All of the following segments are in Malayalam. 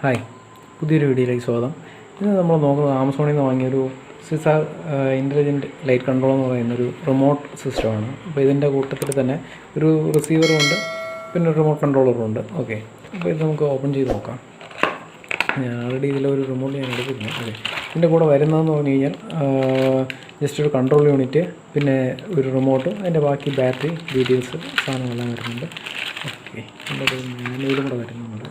ഹായ്, പുതിയൊരു വീഡിയോയിലേക്ക് സ്വാഗതം. ഇന്ന് നമ്മൾ നോക്കുന്നത് ആമസോണിൽ നിന്ന് വാങ്ങിയൊരു SiSAH ഇൻ്റലിജൻറ്റ് ലൈറ്റ് കൺട്രോൾ എന്ന് പറയുന്നൊരു റിമോട്ട് സിസ്റ്റമാണ്. അപ്പോൾ ഇതിൻ്റെ കൂട്ടത്തിൽ തന്നെ ഒരു റിസീവറും ഉണ്ട്, പിന്നെ ഒരു റിമോട്ട് കൺട്രോളറും ഉണ്ട്. ഓക്കെ, അപ്പോൾ ഇത് നമുക്ക് ഓപ്പൺ ചെയ്ത് നോക്കാം. ഞാൻ ആൾറെഡി ഇതിലൊരു റിമോട്ട് ഞാൻ എടുത്തിരുന്നു. ഓക്കെ, ഇതിൻ്റെ കൂടെ വരുന്നതെന്ന് പറഞ്ഞു കഴിഞ്ഞാൽ ജസ്റ്റ് ഒരു കൺട്രോൾ യൂണിറ്റ്, പിന്നെ ഒരു റിമോട്ട്, അതിൻ്റെ ബാക്കി ബാറ്ററി ഡീറ്റെയിൽസ് സാധനങ്ങളെല്ലാം വരുന്നുണ്ട്. ഓക്കെ, ഇതിൻ്റെ ഒരു മാനുവലും കൂടെ വരുന്നുണ്ട്.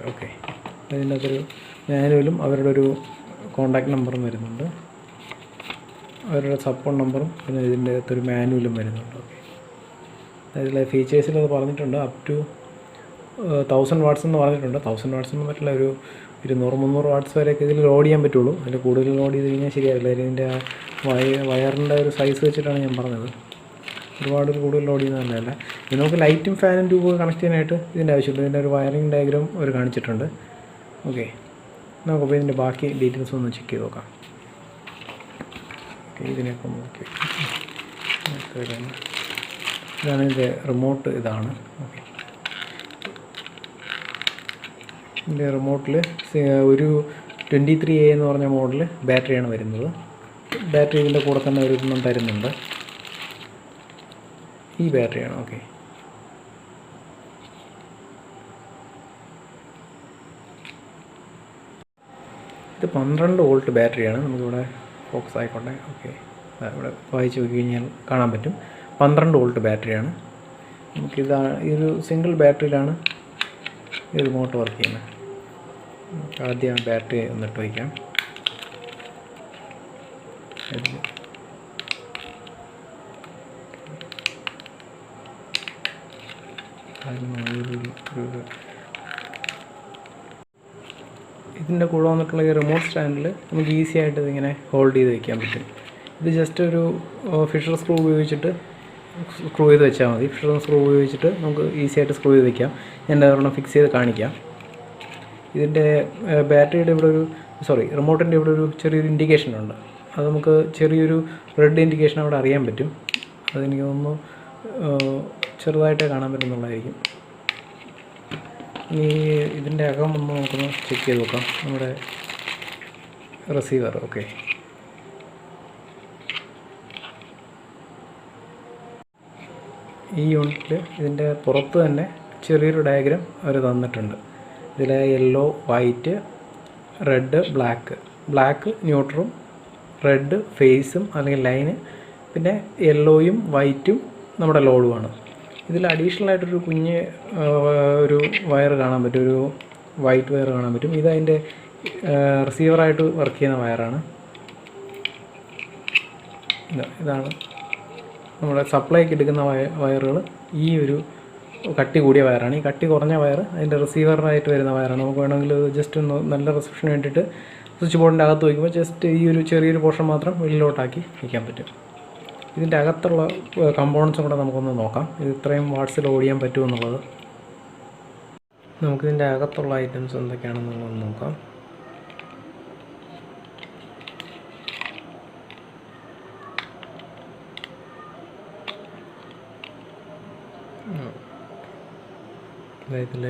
ഓക്കെ, അതിൻ്റെ അകത്തൊരു മാനുവലും അവരുടെ ഒരു കോൺടാക്റ്റ് നമ്പറും വരുന്നുണ്ട്, അവരുടെ സപ്പോർട്ട് നമ്പറും, പിന്നെ ഇതിൻ്റെ അകത്തൊരു മാനുവലും വരുന്നുണ്ട്. ഓക്കെ, അതിലെ ഫീച്ചേഴ്സിൽ അത് പറഞ്ഞിട്ടുണ്ട് അപ് ടു 1000 വാട്ട്സ് എന്ന് പറഞ്ഞിട്ടുണ്ട്. 1000 വാട്ട്സ് എന്ന് പറ്റില്ല, ഒരു 200-300 വാട്ട്സ് വരെയൊക്കെ ഇതിൽ ലോഡ് ചെയ്യാൻ പറ്റുള്ളൂ. അതിൽ കൂടുതൽ ലോഡ് ചെയ്ത് കഴിഞ്ഞാൽ ശരിയാവില്ല. ഇതിൻ്റെ വയറിൻ്റെ ഒരു സൈസ് വെച്ചിട്ടാണ് ഞാൻ പറഞ്ഞത്. ഒരുപാട് കൂടുതൽ ലോഡ് ചെയ്യുന്നതല്ല. ഇത് നമുക്ക് ലൈറ്റും ഫാനും ട്യൂബ് കണക്ട് ചെയ്യാനായിട്ട് ഇതിൻ്റെ ആവശ്യമുള്ളൂ. ഇതിൻ്റെ ഒരു വയറിംഗ് ഡയഗ്രാം അവർ കാണിച്ചിട്ടുണ്ട്. ഓക്കെ, നമുക്കപ്പോൾ ഇതിൻ്റെ ബാക്കി ഡീറ്റെയിൽസ് ഒന്ന് ചെക്ക് ചെയ്ത് നോക്കാം. ഓക്കെ, ഇതിനൊക്കെ നോക്കി ഇതാണ് ഇതിൻ്റെ റിമോട്ട്. ഇതാണ് ഓക്കെ, ഇതിൻ്റെ റിമോട്ടിൽ ഒരു 23A എന്ന് പറഞ്ഞ മോഡൽ ബാറ്ററിയാണ് വരുന്നത്. ബാറ്ററി ഇതിൻ്റെ കൂടെ തന്നെ ഒരെണ്ണം തരുന്നുണ്ട്. ഈ ബാറ്ററിയാണ്. ഓക്കെ, ഇത് 12 വോൾട്ട് ബാറ്ററിയാണ്. നമുക്കിവിടെ ഫോക്കസ് ആയിക്കോട്ടെ. ഓക്കെ, ഇവിടെ വായിച്ച് നോക്കി കഴിഞ്ഞാൽ കാണാൻ പറ്റും. 12 വോൾട്ട് ബാറ്ററിയാണ്. നമുക്കിതാണ് ഈ ഒരു സിംഗിൾ ബാറ്ററിയിലാണ് ഈ റിമോട്ട് വർക്ക് ചെയ്യുന്നത്. ആദ്യം ബാറ്ററി ഒന്നിട്ട് വയ്ക്കാം. ഇതിൻ്റെ കൂടെ വന്നിട്ടുള്ള ഈ റിമോട്ട് സ്റ്റാൻഡിൽ നമുക്ക് ഈസി ആയിട്ട് ഇതിങ്ങനെ ഹോൾഡ് ചെയ്ത് വയ്ക്കാൻ പറ്റും. ഇത് ജസ്റ്റ് ഒരു ഫിഷർ സ്ക്രൂ ഉപയോഗിച്ചിട്ട് സ്ക്രൂ ചെയ്ത് വെച്ചാൽ മതി. ഫിഷർ സ്ക്രൂ ഉപയോഗിച്ചിട്ട് നമുക്ക് ഈസി ആയിട്ട് സ്ക്രൂ ചെയ്ത് വയ്ക്കാം. ഞാൻ ഒരെണ്ണം ഫിക്സ് ചെയ്ത് കാണിക്കാം. ഇതിൻ്റെ ബാറ്ററിയുടെ ഇവിടെ റിമോട്ടിൻ്റെ ഇവിടെ ഒരു ചെറിയൊരു ഇൻഡിക്കേഷൻ ഉണ്ട്. അത് നമുക്ക് ചെറിയൊരു റെഡ് ഇൻഡിക്കേഷൻ അവിടെ അറിയാൻ പറ്റും. അതെനിക്ക് തോന്നുന്നു ചെറുതായിട്ടേ കാണാൻ പറ്റുന്നുള്ളതായിരിക്കും. ഇനി ഇതിൻ്റെ അകം ഒന്ന് നമുക്കൊന്ന് ചെക്ക് ചെയ്ത് നോക്കാം. നമ്മുടെ റിസീവർ. ഓക്കെ, ഈ യൂണിറ്റിൽ ഇതിൻ്റെ പുറത്ത് തന്നെ ചെറിയൊരു ഡയഗ്രാം അവർ തന്നിട്ടുണ്ട്. ഇതിൽ യെല്ലോ, വൈറ്റ്, റെഡ്, ബ്ലാക്ക് ന്യൂട്രലും, റെഡ് ഫേസും അല്ലെങ്കിൽ ലൈന്, പിന്നെ യെല്ലോയും വൈറ്റും നമ്മുടെ ലോഡുമാണ്. ഇതിൽ അഡീഷണൽ ആയിട്ടൊരു കുഞ്ഞ് ഒരു വയർ കാണാൻ പറ്റും, ഒരു വൈറ്റ് വയർ കാണാൻ പറ്റും. ഇതതിൻ്റെ റിസീവറായിട്ട് വർക്ക് ചെയ്യുന്ന വയറാണ്. ഇതാണ് നമ്മുടെ സപ്ലൈക്ക് എടുക്കുന്ന വയറുകൾ. ഈ ഒരു കട്ടി കൂടിയ വയറാണ്. ഈ കട്ടി കുറഞ്ഞ വയർ അതിൻ്റെ റിസീവറായിട്ട് വരുന്ന വയറാണ്. നമുക്ക് വേണമെങ്കിൽ ജസ്റ്റ് ഒന്ന് നല്ല റിസപ്ഷന് വേണ്ടിയിട്ട് സ്വിച്ച് ബോർഡിൻ്റെ അകത്ത് വയ്ക്കുമ്പോൾ ജസ്റ്റ് ഈ ഒരു ചെറിയൊരു പോർഷൻ മാത്രം വെളിയിലോട്ടാക്കി വയ്ക്കാൻ പറ്റും. ഇതിൻ്റെ അകത്തുള്ള കമ്പോണൻസും കൂടെ നമുക്കൊന്ന് നോക്കാം. ഇത് ഇത്രയും വാട്ട്സിൽ ലോഡ് ചെയ്യാൻ പറ്റുമെന്നുള്ളത്. നമുക്കിതിൻ്റെ അകത്തുള്ള ഐറ്റംസ് എന്തൊക്കെയാണെന്നുള്ളത് നോക്കാം. ഇതിൽ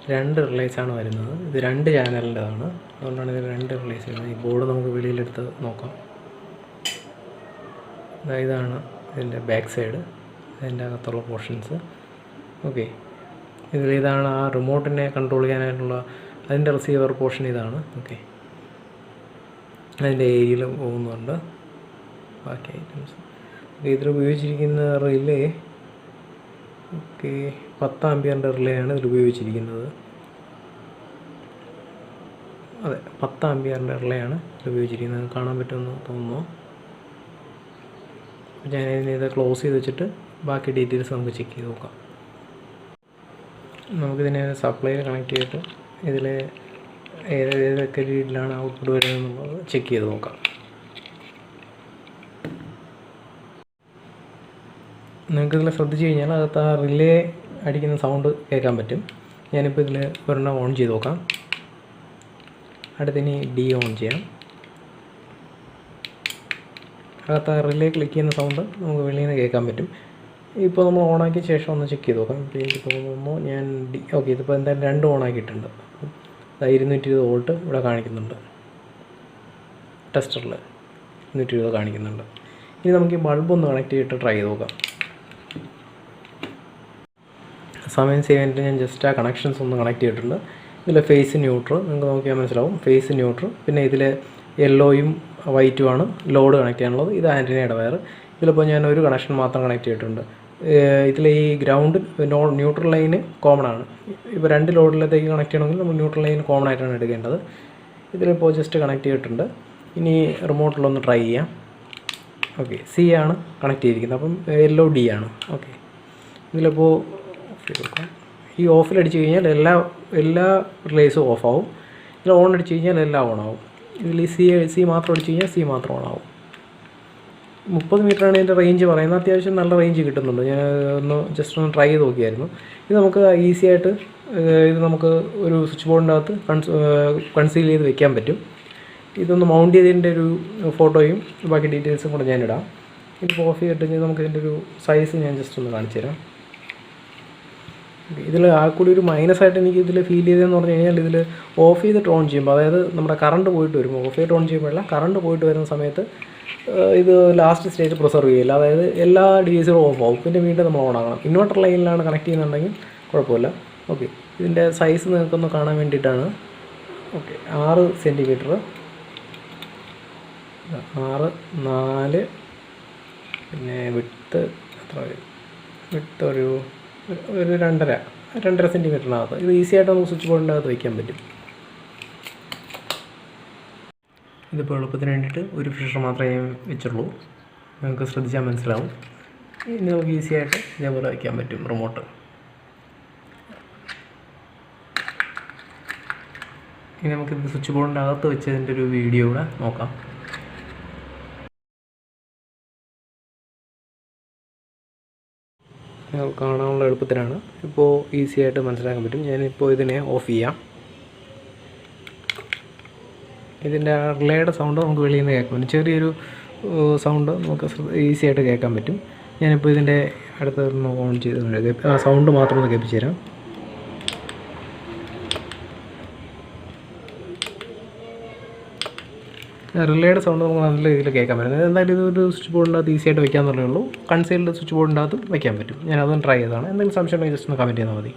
2 റിലേസാണ് വരുന്നത്. ഇത് 2 ചാനലിൻ്റെതാണ്. അതുകൊണ്ടാണ് ഇതിൽ 2 റിലേസ് വരുന്നത്. ഈ ബോർഡ് നമുക്ക് വെളിയിലെടുത്ത് നോക്കാം. ഇതാണ് ഇതിൻ്റെ ബാക്ക് സൈഡ്, അതിൻ്റെ അകത്തുള്ള പോർഷൻസ്. ഓക്കെ, ഇതാണ് ആ റിമോട്ടിനെ കൺട്രോൾ ചെയ്യാനായിട്ടുള്ള അതിൻ്റെ റിസീവർ പോർഷൻ. ഇതാണ്. ഓക്കെ, അതിൻ്റെ ഏരിയയിൽ പോകുന്നുണ്ട് ബാക്കി ഐറ്റംസ്. ഇതിൽ ഉപയോഗിച്ചിരിക്കുന്ന റിലേ 10 ആമ്പിയറിൻ്റെ റിലേ ആണ് ഇതിൽ ഉപയോഗിച്ചിരിക്കുന്നത്. അതെ, 10 ആമ്പിയറിൻ്റെ റിലേ ആണ് ഇതിൽ ഉപയോഗിച്ചിരിക്കുന്നത്. കാണാൻ പറ്റുമെന്ന് തോന്നുന്നു. ഞാനിത് ക്ലോസ് ചെയ്ത് വെച്ചിട്ട് ബാക്കി ഡീറ്റെയിൽസ് നമുക്ക് ചെക്ക് ചെയ്ത് നോക്കാം. നമുക്കിതിനെ സപ്ലൈയിൽ കണക്ട് ചെയ്തിട്ട് ഇതിൽ ഏതൊക്കെ രീതിയിലാണ് ഔട്ട്പുട്ട് വരുന്നതെന്നുള്ളത് ചെക്ക് ചെയ്ത് നോക്കാം. നിങ്ങൾക്കിതിൽ ശ്രദ്ധിച്ച് കഴിഞ്ഞാൽ അകത്ത് ആ റിലേ അടിക്കുന്ന സൗണ്ട് കേൾക്കാൻ പറ്റും. ഞാനിപ്പോൾ ഇതിൽ ഒരെണ്ണം ഓൺ ചെയ്ത് നോക്കാം. അടുത്തിനി ഡി ഓൺ ചെയ്യാം. അകത്ത് ആ റിലേ ക്ലിക്ക് ചെയ്യുന്ന സൗണ്ട് നമുക്ക് വെളിയിൽ നിന്ന് കേൾക്കാൻ പറ്റും. ഇപ്പോൾ നമ്മൾ ഓണാക്കിയ ശേഷം ഒന്ന് ചെക്ക് ചെയ്ത് നോക്കാം. ഇപ്പോൾ എനിക്ക് തോന്നുന്നു ഞാൻ ഓക്കെ ഇതിപ്പോൾ എന്തായാലും 2 ഓണാക്കിയിട്ടുണ്ട്. 220 വോൾട്ട് ഇവിടെ കാണിക്കുന്നുണ്ട്, ടെസ്റ്ററിൽ 220 കാണിക്കുന്നുണ്ട്. ഇനി നമുക്ക് ഈ ബൾബ് ഒന്ന് കണക്ട് ചെയ്തിട്ട് ട്രൈ ചെയ്ത് നോക്കാം. സമയം സേവ് ചെയ്യാനായിട്ട് ഞാൻ ജസ്റ്റ് ആ കണക്ഷൻസ് ഒന്ന് കണക്ട് ചെയ്തിട്ടുണ്ട്. ഇതിൽ ഫേസ് ന്യൂട്രൽ നിങ്ങൾക്ക് നോക്കിയാൽ മനസ്സിലാവും, ഫേസ് ന്യൂട്രൽ. പിന്നെ ഇതിൽ യെല്ലോയും വൈറ്റുമാണ് ലോഡ് കണക്ട് ചെയ്യാനുള്ളത്. ഇത് ആൻറ്റിനയുടെ വയർ. ഇതിലിപ്പോൾ ഞാൻ ഒരു കണക്ഷൻ മാത്രം കണക്ട് ചെയ്തിട്ടുണ്ട്. ഇതിൽ ഈ ഗ്രൗണ്ട് ന്യൂട്രൽ ലൈന് കോമൺ ആണ്. ഇപ്പോൾ 2 ലോഡിലത്തേക്ക് കണക്ട് ചെയ്യണമെങ്കിൽ നമ്മൾ ന്യൂട്രൽ ലൈൻ കോമൺ ആയിട്ടാണ് എടുക്കേണ്ടത്. ഇതിലിപ്പോൾ ജസ്റ്റ് കണക്ട് ചെയ്തിട്ടുണ്ട്. ഇനി റിമോട്ടിലൊന്ന് ട്രൈ ചെയ്യാം. ഓക്കെ, സി ആണ് കണക്ട് ചെയ്തിരിക്കുന്നത്, അപ്പം യെല്ലോ ഡി ആണ്. ഓക്കെ, ഇതിലിപ്പോൾ ഈ ഓഫിലടിച്ച് കഴിഞ്ഞാൽ എല്ലാ റിലേസും ഓഫാവും. ഇതിൽ ഓൺ അടിച്ച് കഴിഞ്ഞാൽ എല്ലാം ഓണാവും. ഇതിൽ സി മാത്രം അടിച്ച് കഴിഞ്ഞാൽ സി മാത്രം ഓണാവും. 30 മീറ്ററാണ് ഇതിൻ്റെ റേഞ്ച് പറയുന്നത്. അത്യാവശ്യം നല്ല റേഞ്ച് കിട്ടുന്നുണ്ട്. ഞാൻ ജസ്റ്റ് ഒന്ന് ട്രൈ ചെയ്ത് നോക്കിയായിരുന്നു. ഇത് നമുക്ക് ഈസി ആയിട്ട് ഇത് നമുക്ക് ഒരു സ്വിച്ച് ബോർഡിൻ്റെ അകത്ത് കൺസീൽ ചെയ്ത് വെക്കാൻ പറ്റും. ഇതൊന്ന് മൗണ്ട് ചെയ്തതിൻ്റെ ഒരു ഫോട്ടോയും ബാക്കി ഡീറ്റെയിൽസും കൂടെ ഞാനിടാം. ഇതിപ്പോൾ ഓഫ് ചെയ്തിട്ട് നമുക്ക് ഇതിൻ്റെ ഒരു സൈസ് ഞാൻ ജസ്റ്റ് ഒന്ന് കാണിച്ചു തരാം. ഇതിൽ ആ കൂടി ഒരു മൈനസായിട്ട് എനിക്ക് ഇതിൽ ഫീൽ ചെയ്തതെന്ന് പറഞ്ഞു കഴിഞ്ഞാൽ, ഇതിൽ ഓഫ് ചെയ്തിട്ട് ഓൺ ചെയ്യുമ്പോൾ, അതായത് നമ്മുടെ കറണ്ട് പോയിട്ട് വരുമ്പോൾ, ഓഫ് ചെയ്തിട്ട് ഓൺ ചെയ്യുമ്പോഴല്ല കറണ്ട് പോയിട്ട് വരുന്ന സമയത്ത് ഇത് ലാസ്റ്റ് സ്റ്റേജ് പ്രിസർവ് ചെയ്യില്ല. അതായത് എല്ലാ ഡിവൈസുകളും ഓഫ് ആവും. പിന്നെ വീണ്ടും നമ്മൾ ഓൺ ആകണം. ഇൻവെർട്ടർ ലൈനിലാണ് കണക്ട് ചെയ്യുന്നുണ്ടെങ്കിൽ കുഴപ്പമില്ല. ഓക്കെ, ഇതിൻ്റെ സൈസ് നിങ്ങൾക്കൊന്ന് കാണാൻ വേണ്ടിയിട്ടാണ്. ഓക്കെ, 6 സെൻറ്റിമീറ്റർ, 6, 4, പിന്നെ വിഡ്ത്ത് എത്ര വരും? വിഡ്ത്ത് ഒരു 2.5 സെൻറ്റിമീറ്ററിനകത്ത്. ഇത് ഈസി ആയിട്ട് നമുക്ക് സ്വിച്ച് ബോർഡിൻ്റെ അകത്ത് വയ്ക്കാൻ പറ്റും. ഇതിപ്പോൾ എളുപ്പത്തിന് വേണ്ടിയിട്ട് ഒരു ഫിഷർ മാത്രമേ ഞാൻ വെച്ചുള്ളൂ. നിങ്ങൾക്ക് ശ്രദ്ധിച്ചാൽ മനസ്സിലാവും. ഇനി നമുക്ക് ഈസി ആയിട്ട് ഇതേപോലെ വയ്ക്കാൻ പറ്റും റിമോട്ട്. ഇനി നമുക്കിത് സ്വിച്ച് ബോർഡിൻ്റെ അകത്ത് വെച്ചതിൻ്റെ ഒരു വീഡിയോ കൂടെ നോക്കാം. കാണാനുള്ള എളുപ്പത്തിനാണ്. ഇപ്പോൾ ഈസി ആയിട്ട് മനസ്സിലാക്കാൻ പറ്റും. ഞാനിപ്പോൾ ഇതിനെ ഓഫ് ചെയ്യാം. ഇതിൻ്റെ റിലേയുടെ സൗണ്ട് നമുക്ക് വെളിയിൽ നിന്ന് കേൾക്കാൻ പറ്റും. ചെറിയൊരു സൗണ്ട് നമുക്ക് ഈസി ആയിട്ട് കേൾക്കാൻ പറ്റും. ഞാനിപ്പോൾ ഇതിൻ്റെ അടുത്തൊന്ന് ഓൺ ചെയ്ത് ആ സൗണ്ട് മാത്രം ഒന്ന് കേൾപ്പിച്ച് തരാം. റിലേയുടെ സൗണ്ട് നമുക്ക് നല്ല രീതിയിൽ കേൾക്കാൻ പറ്റും. എന്തായാലും ഇതൊരു സ്വിച്ച് ബോർഡിൻ്റെ അകത്ത് ഈസി ആയിട്ട് വയ്ക്കാമെന്നുള്ളേ ഉള്ളൂ. കൺസൈൽഡ് സ്വിച്ച് ബോർഡിൻ്റെ അകത്ത് വയ്ക്കാൻ പറ്റും. ഞാൻ അതൊന്ന് ട്രൈ ചെയ്തതാണ്. എന്തെങ്കിലും സംശയം ഉണ്ടെങ്കിൽ ജസ്റ്റ് ഒന്ന് കമൻറ്റ് ചെയ്താൽ മതി.